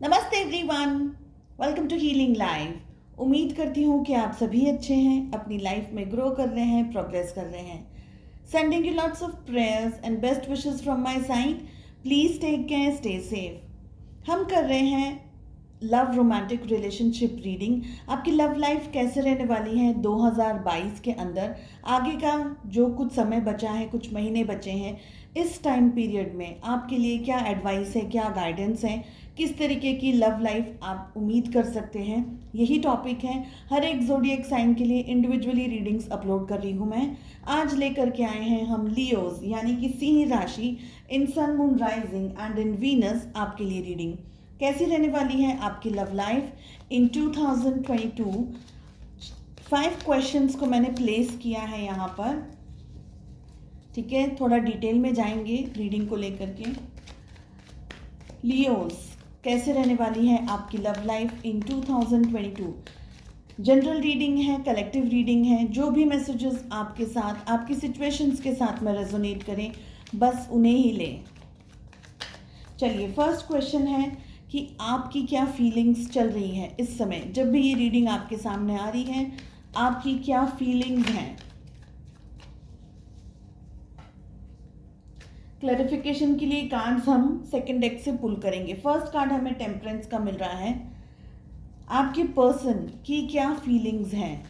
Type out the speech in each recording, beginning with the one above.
नमस्ते everyone, welcome to healing life. उम्मीद करती हूँ कि आप सभी अच्छे हैं, अपनी लाइफ में ग्रो कर रहे हैं, प्रोग्रेस कर रहे हैं। Sending you lots of prayers and best wishes from my side. Please take care, stay safe. हम कर रहे हैं लव रोमांटिक रिलेशनशिप रीडिंग। आपकी लव लाइफ कैसे रहने वाली है 2022 के अंदर, आगे का जो कुछ समय बचा है, कुछ महीने बचे हैं, इस टाइम पीरियड में आपके लिए क्या एडवाइस है, क्या गाइडेंस है, किस तरीके की लव लाइफ आप उम्मीद कर सकते हैं, यही टॉपिक है। हर एक ज़ोडिएक साइन के लिए इंडिविजुअली रीडिंग्स अपलोड कर रही हूँ मैं। आज लेकर के आए हैं हम लियोज यानी कि सिंह राशि in sun moon rising and in Venus आपके लिए रीडिंग कैसी रहने वाली है आपकी लव लाइफ इन 2022। 5 क्वेश्चंस को मैंने प्लेस किया है यहाँ पर, ठीक है। थोड़ा डिटेल में जाएंगे रीडिंग को लेकर के। लियोस, कैसे रहने वाली है आपकी love life in 2022। General reading है, कलेक्टिव रीडिंग है। जो भी मैसेजेस आपके साथ, आपकी सिचुएशंस के साथ में रेजोनेट करें, बस उन्हें ही लें। चलिए, फर्स्ट क्वेश्चन है कि आपकी क्या फीलिंग्स चल रही हैं इस समय, जब भी ये रीडिंग आपके सामने आ रही है, आपकी क्या फीलिंग्स हैं। क्लैरिफिकेशन के लिए कार्ड्स हम सेकंड डेक से पुल करेंगे। फर्स्ट कार्ड हमें टेम्परेंस का मिल रहा है। आपके पर्सन की क्या फीलिंग्स हैं।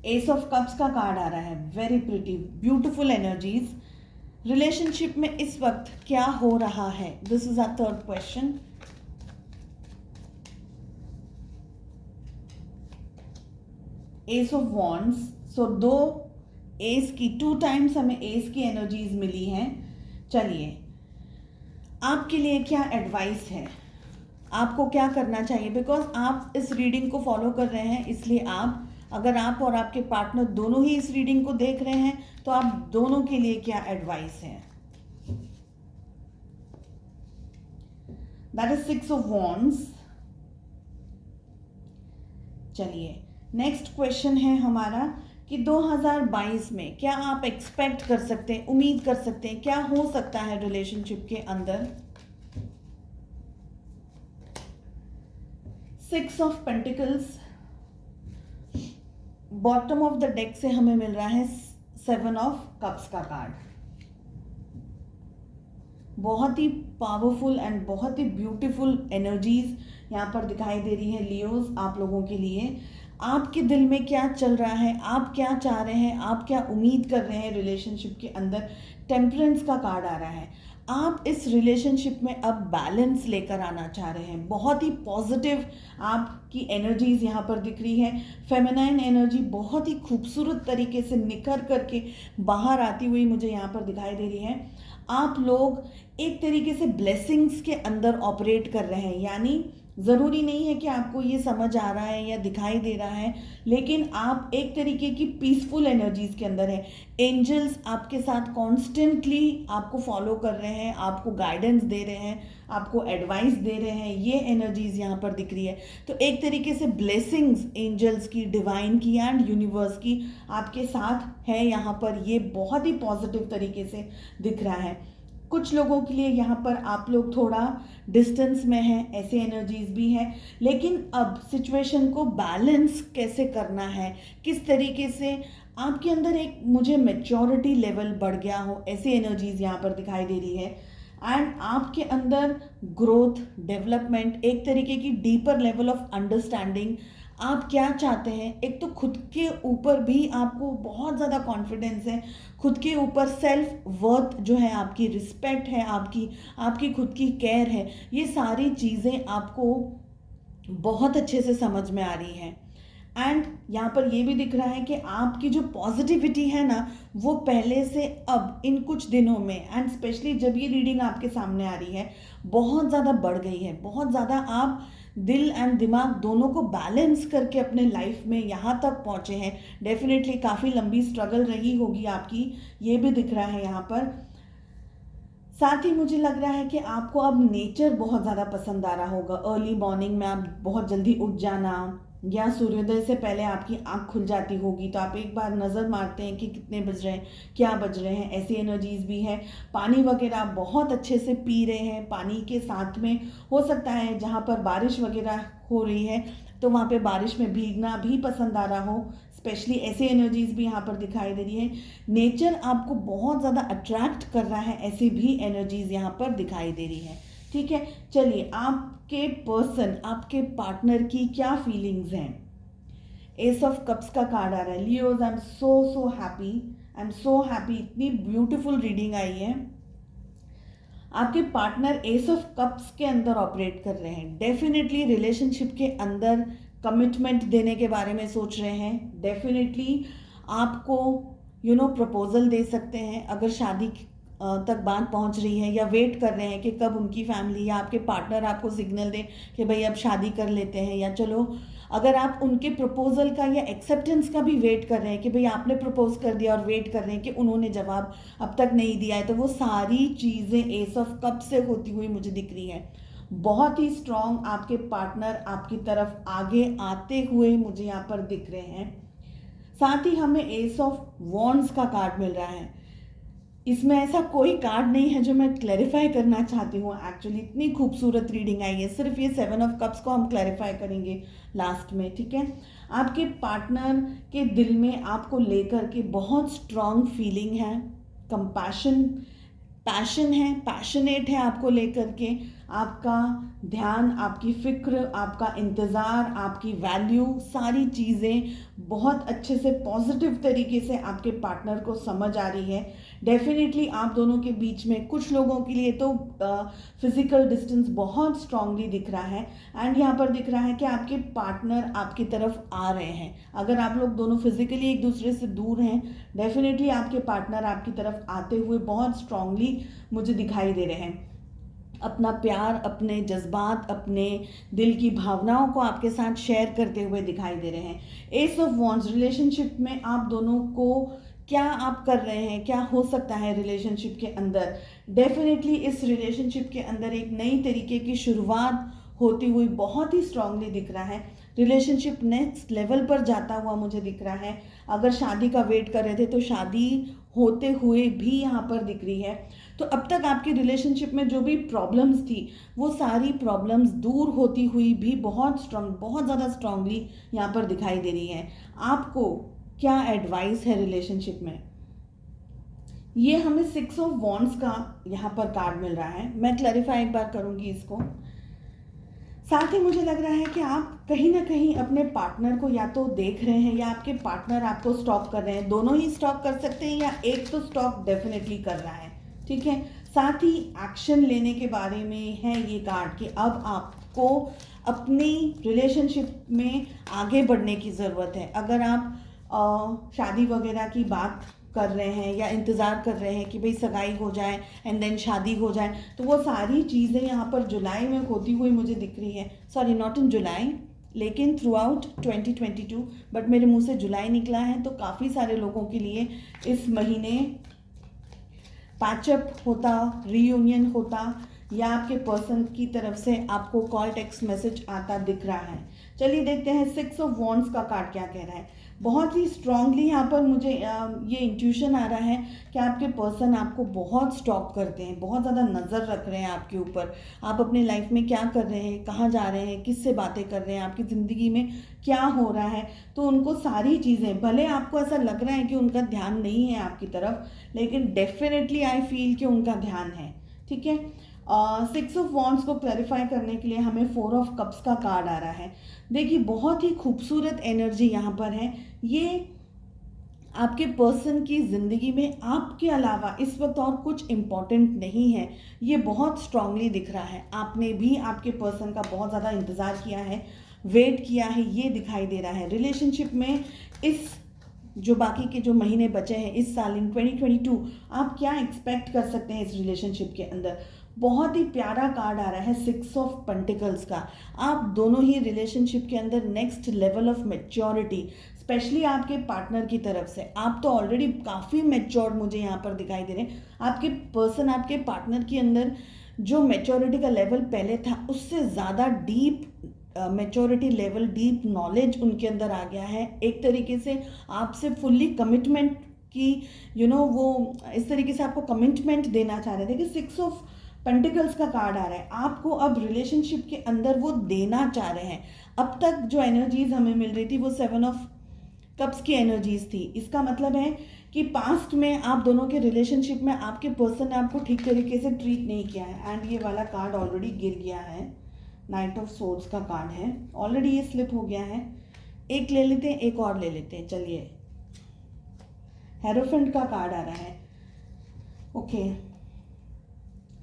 एस ऑफ कप्स का कार्ड आ रहा है। Very pretty, beautiful energies. Relationship में इस वक्त क्या हो रहा है, this is our third question. Ace of wands, so दो एस की, 2 टाइम्स हमें एस की एनर्जीज मिली हैं। चलिए, आपके लिए क्या एडवाइस है, आपको क्या करना चाहिए, बिकॉज आप इस रीडिंग को फॉलो कर रहे हैं, इसलिए आप, अगर आप और आपके पार्टनर दोनों ही इस रीडिंग को देख रहे हैं, तो आप दोनों के लिए क्या एडवाइस है। That is 6 of wands. चलिए, नेक्स्ट क्वेश्चन है हमारा कि 2022 में क्या आप एक्सपेक्ट कर सकते हैं, उम्मीद कर सकते हैं, क्या हो सकता है रिलेशनशिप के अंदर। 6 of pentacles. Bottom of the deck से हमें मिल रहा है 7 ऑफ कप्स का कार्ड। बहुत ही पावरफुल एंड बहुत ही ब्यूटीफुल एनर्जीज यहाँ पर दिखाई दे रही है लियोज आप लोगों के लिए। आपके दिल में क्या चल रहा है, आप क्या चाह रहे हैं, आप क्या उम्मीद कर रहे हैं रिलेशनशिप के अंदर। टेम्परेंस का कार्ड आ रहा है। आप इस रिलेशनशिप में अब बैलेंस लेकर आना चाह रहे हैं। बहुत ही पॉजिटिव आपकी एनर्जीज यहाँ पर दिख रही है। फेमिनाइन एनर्जी बहुत ही खूबसूरत तरीके से निखर करके बाहर आती हुई मुझे यहाँ पर दिखाई दे रही है। आप लोग एक तरीके से ब्लेसिंग्स के अंदर ऑपरेट कर रहे हैं, यानी ज़रूरी नहीं है कि आपको ये समझ आ रहा है या दिखाई दे रहा है, लेकिन आप एक तरीके की पीसफुल एनर्जीज के अंदर है। एंजल्स आपके साथ कॉन्स्टेंटली आपको फॉलो कर रहे हैं, आपको गाइडेंस दे रहे हैं, आपको एडवाइस दे रहे हैं, ये एनर्जीज यहाँ पर दिख रही है। तो एक तरीके से ब्लेसिंग्स एंजल्स की, डिवाइन की एंड यूनिवर्स की आपके साथ है यहाँ पर। ये बहुत ही पॉजिटिव तरीके से दिख रहा है। कुछ लोगों के लिए यहाँ पर आप लोग थोड़ा डिस्टेंस में हैं, ऐसे एनर्जीज भी हैं, लेकिन अब सिचुएशन को बैलेंस कैसे करना है, किस तरीके से आपके अंदर एक, मुझे मैच्योरिटी लेवल बढ़ गया हो, ऐसी एनर्जीज यहाँ पर दिखाई दे रही है। एंड आपके अंदर ग्रोथ, डेवलपमेंट, एक तरीके की डीपर लेवल ऑफ अंडरस्टैंडिंग, आप क्या चाहते हैं। एक तो खुद के ऊपर भी आपको बहुत ज़्यादा कॉन्फिडेंस है, खुद के ऊपर सेल्फ वर्थ जो है, आपकी रिस्पेक्ट है, आपकी खुद की केयर है। ये सारी चीज़ें आपको बहुत अच्छे से समझ में आ रही हैं। एंड यहाँ पर ये भी दिख रहा है कि आपकी जो पॉजिटिविटी है ना, वो पहले से अब इन कुछ दिनों में, एंड स्पेशली जब ये रीडिंग आपके सामने आ रही है, बहुत ज़्यादा बढ़ गई है। बहुत ज़्यादा आप दिल एंड दिमाग दोनों को बैलेंस करके अपने लाइफ में यहाँ तक पहुँचे हैं। डेफिनेटली काफ़ी लंबी स्ट्रगल रही होगी आपकी, ये भी दिख रहा है यहाँ पर। साथ ही मुझे लग रहा है कि आपको अब नेचर बहुत ज़्यादा पसंद आ रहा होगा। अर्ली मॉर्निंग में आप बहुत जल्दी उठ जाना, या सूर्योदय से पहले आपकी आंख खुल जाती होगी, तो आप एक बार नज़र मारते हैं कि कितने बज रहे हैं, क्या बज रहे हैं, ऐसी एनर्जीज़ भी है। पानी वगैरह आप बहुत अच्छे से पी रहे हैं, पानी के साथ में हो सकता है जहाँ पर बारिश वगैरह हो रही है तो वहाँ पे बारिश में भीगना भी पसंद आ रहा हो, स्पेशली ऐसी एनर्जीज़ भी यहाँ पर दिखाई दे रही है। नेचर आपको बहुत ज़्यादा अट्रैक्ट कर रहा है, ऐसी भी एनर्जीज़ यहाँ पर दिखाई दे रही है। ठीक है, चलिए आपके पर्सन, आपके पार्टनर की क्या फीलिंग्स हैं। एस ऑफ कप्स का कार्ड आ रहा है। Leos, I am so happy, I am so happy, इतनी ब्यूटीफुल रीडिंग आई है। आपके पार्टनर एस ऑफ कप्स के अंदर ऑपरेट कर रहे हैं। डेफिनेटली रिलेशनशिप के अंदर कमिटमेंट देने के बारे में सोच रहे हैं। डेफिनेटली आपको प्रपोजल दे सकते हैं अगर शादी तक बात पहुंच रही है, या वेट कर रहे हैं कि कब उनकी फैमिली या आपके पार्टनर आपको सिग्नल दे कि भाई अब शादी कर लेते हैं, या चलो अगर आप उनके प्रपोजल का या एक्सेप्टेंस का भी वेट कर रहे हैं कि भाई आपने प्रपोज कर दिया और वेट कर रहे हैं कि उन्होंने जवाब अब तक नहीं दिया है, तो वो सारी चीज़ें एस ऑफ कप से होती हुई मुझे दिख रही है। बहुत ही स्ट्रॉन्ग आपके पार्टनर आपकी तरफ आगे आते हुए मुझे यहाँ पर दिख रहे हैं। साथ ही हमें एस ऑफ वॉन्ड्स का कार्ड मिल रहा है। इसमें ऐसा कोई कार्ड नहीं है जो मैं क्लैरिफाई करना चाहती हूँ, एक्चुअली इतनी खूबसूरत रीडिंग आई है। सिर्फ ये 7 ऑफ कप्स को हम क्लैरिफाई करेंगे लास्ट में, ठीक है। आपके पार्टनर के दिल में आपको लेकर के बहुत स्ट्रॉन्ग फीलिंग है, कंपैशन, पैशन है, पैशनेट है आपको लेकर के। आपका ध्यान, आपकी फिक्र, आपका इंतज़ार, आपकी वैल्यू, सारी चीज़ें बहुत अच्छे से पॉजिटिव तरीके से आपके पार्टनर को समझ आ रही है। डेफिनेटली आप दोनों के बीच में कुछ लोगों के लिए तो फिजिकल डिस्टेंस बहुत स्ट्रांगली दिख रहा है, एंड यहाँ पर दिख रहा है कि आपके पार्टनर आपकी तरफ आ रहे हैं। अगर आप लोग दोनों फिजिकली एक दूसरे से दूर हैं, डेफिनेटली आपके पार्टनर आपकी तरफ आते हुए बहुत स्ट्रांगली मुझे दिखाई दे रहे हैं। अपना प्यार, अपने जज्बात, अपने दिल की भावनाओं को आपके साथ शेयर करते हुए दिखाई दे रहे हैं। एस ऑफ वॉन्ड्स, रिलेशनशिप में आप दोनों को क्या आप कर रहे हैं, क्या हो सकता है रिलेशनशिप के अंदर। डेफिनेटली इस रिलेशनशिप के अंदर एक नई तरीके की शुरुआत होती हुई बहुत ही स्ट्रांगली दिख रहा है। रिलेशनशिप नेक्स्ट लेवल पर जाता हुआ मुझे दिख रहा है। अगर शादी का वेट कर रहे थे तो शादी होते हुए भी यहाँ पर दिख रही है। तो अब तक आपके रिलेशनशिप में जो भी प्रॉब्लम्स थी, वो सारी प्रॉब्लम्स दूर होती हुई भी बहुत ज़्यादा स्ट्रांगली यहाँ पर दिखाई दे रही है। आपको क्या एडवाइस है रिलेशनशिप में। ये हमें 6 ऑफ वॉन्ड्स का यहाँ पर कार्ड मिल रहा है। मैं क्लैरिफाई एक बार करूँगी इसको। साथ ही मुझे लग रहा है कि आप कहीं ना कहीं अपने पार्टनर को या तो देख रहे हैं या आपके पार्टनर आपको स्टॉक कर रहे हैं। दोनों ही स्टॉक कर सकते हैं या एक तो स्टॉक डेफिनेटली कर रहा है, ठीक है। साथ ही एक्शन लेने के बारे में है ये कार्ड कि अब आपको अपनी रिलेशनशिप में आगे बढ़ने की ज़रूरत है। अगर आप शादी वगैरह की बात कर रहे हैं या इंतज़ार कर रहे हैं कि भाई सगाई हो जाए एंड देन शादी हो जाए, तो वो सारी चीज़ें यहाँ पर जुलाई में होती हुई मुझे दिख रही है। सॉरी, नॉट इन जुलाई, लेकिन थ्रू आउट 2022, बट मेरे मुंह से जुलाई निकला है, तो काफ़ी सारे लोगों के लिए इस महीने पैचअप होता, रीयूनियन होता, या आपके पर्सन की तरफ से आपको कॉल, टेक्स्ट मैसेज आता दिख रहा है। चलिए देखते हैं 6 ऑफ वॉन्ड्स का कार्ड क्या कह रहा है। बहुत ही स्ट्रांगली यहाँ पर मुझे ये इंट्यूशन आ रहा है कि आपके पर्सन आपको बहुत स्टॉक करते हैं, बहुत ज़्यादा नज़र रख रहे हैं आपके ऊपर। आप अपने लाइफ में क्या कर रहे हैं, कहाँ जा रहे हैं, किससे बातें कर रहे हैं, आपकी ज़िंदगी में क्या हो रहा है, तो उनको सारी चीज़ें, भले आपको ऐसा लग रहा है कि उनका ध्यान नहीं है आपकी तरफ, लेकिन डेफिनेटली आई फील कि उनका ध्यान है, ठीक है। 6 ऑफ वॉन्ड्स को क्लैरिफाई करने के लिए हमें 4 ऑफ कप्स का कार्ड आ रहा है। देखिए, बहुत ही खूबसूरत एनर्जी यहाँ पर है। ये आपके पर्सन की ज़िंदगी में आपके अलावा इस वक्त और कुछ इम्पॉर्टेंट नहीं है, ये बहुत स्ट्रांगली दिख रहा है। आपने भी आपके पर्सन का बहुत ज़्यादा इंतज़ार किया है, वेट किया है, ये दिखाई दे रहा है। रिलेशनशिप में इस जो बाकी के जो महीने बचे हैं इस साल, इन 2022, आप क्या एक्सपेक्ट कर सकते हैं इस रिलेशनशिप के अंदर। बहुत ही प्यारा कार्ड आ रहा है 6 ऑफ पेंटिकल्स का। आप दोनों ही रिलेशनशिप के अंदर next level of maturity, specially आपके पार्टनर की तरफ से, आप तो ऑलरेडी काफ़ी मैच्योर मुझे यहाँ पर दिखाई दे रहे हैं। आपके पर्सन, आपके पार्टनर के अंदर जो मैच्योरिटी का लेवल पहले था उससे ज़्यादा deep maturity level, deep knowledge उनके अंदर आ गया है। एक तरीके से आपसे फुल्ली कमिटमेंट की वो इस तरीके से आपको कमिटमेंट देना चाह रहे थे कि 6 ऑफ पेंटिकल्स का कार्ड आ रहा है, आपको अब रिलेशनशिप के अंदर वो देना चाह रहे हैं। अब तक जो एनर्जीज हमें मिल रही थी वो 7 ऑफ कप्स की एनर्जीज थी। इसका मतलब है कि पास्ट में आप दोनों के रिलेशनशिप में आपके पर्सन ने आपको ठीक तरीके से ट्रीट नहीं किया है, एंड ये वाला कार्ड ऑलरेडी गिर गया है, नाइट ऑफ सोर्ड्स का कार्ड है, ऑलरेडी ये स्लिप हो गया है। एक ले लेते हैं, एक और ले लेते हैं, चलिए। हेरोफेंट का कार्ड आ रहा है। ओके,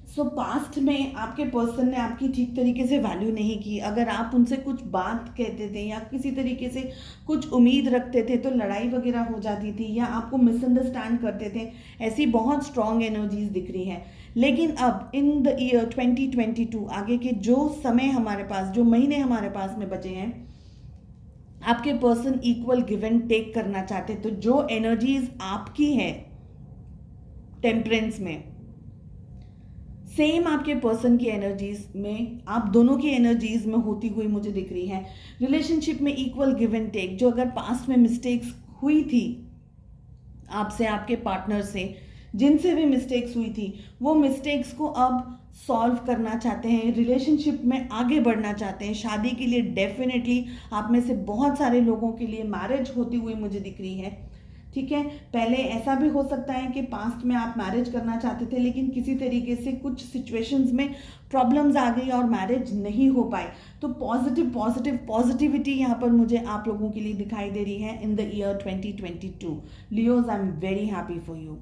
सो पास्ट में आपके पर्सन ने आपकी ठीक तरीके से वैल्यू नहीं की। अगर आप उनसे कुछ बात कहते थे या किसी तरीके से कुछ उम्मीद रखते थे तो लड़ाई वगैरह हो जाती थी, या आपको मिसअंडरस्टैंड करते थे। ऐसी बहुत स्ट्रॉन्ग एनर्जीज दिख रही हैं। लेकिन अब इन द ईयर 2022, आगे के जो समय हमारे पास, जो महीने हमारे पास में बचे हैं, आपके person equal give and take करना चाहते। तो जो एनर्जीज आपकी है टेम्परेंस में, सेम आपके पर्सन की एनर्जीज में, आप दोनों की एनर्जीज में होती हुई मुझे दिख रही है। रिलेशनशिप में इक्वल गिव एंड टेक। जो अगर पास्ट में मिस्टेक्स हुई थी आपसे, आपके पार्टनर से, जिनसे भी मिस्टेक्स हुई थी, वो मिस्टेक्स को अब सॉल्व करना चाहते हैं, रिलेशनशिप में आगे बढ़ना चाहते हैं। शादी के लिए डेफिनेटली आप में से बहुत सारे लोगों के लिए मैरिज होती हुई मुझे दिख रही है। ठीक है, पहले ऐसा भी हो सकता है कि पास्ट में आप मैरिज करना चाहते थे, लेकिन किसी तरीके से कुछ सिचुएशंस में प्रॉब्लम्स आ गई और मैरिज नहीं हो पाए। तो पॉजिटिविटी यहाँ पर मुझे आप लोगों के लिए दिखाई दे रही है in the year 2022। Leos, I am very happy for you.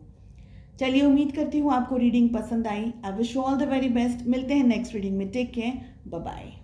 चलिए, उम्मीद करती हूँ आपको रीडिंग पसंद आई। I wish you all the very best. मिलते हैं नेक्स्ट रीडिंग में। Take care, bye bye.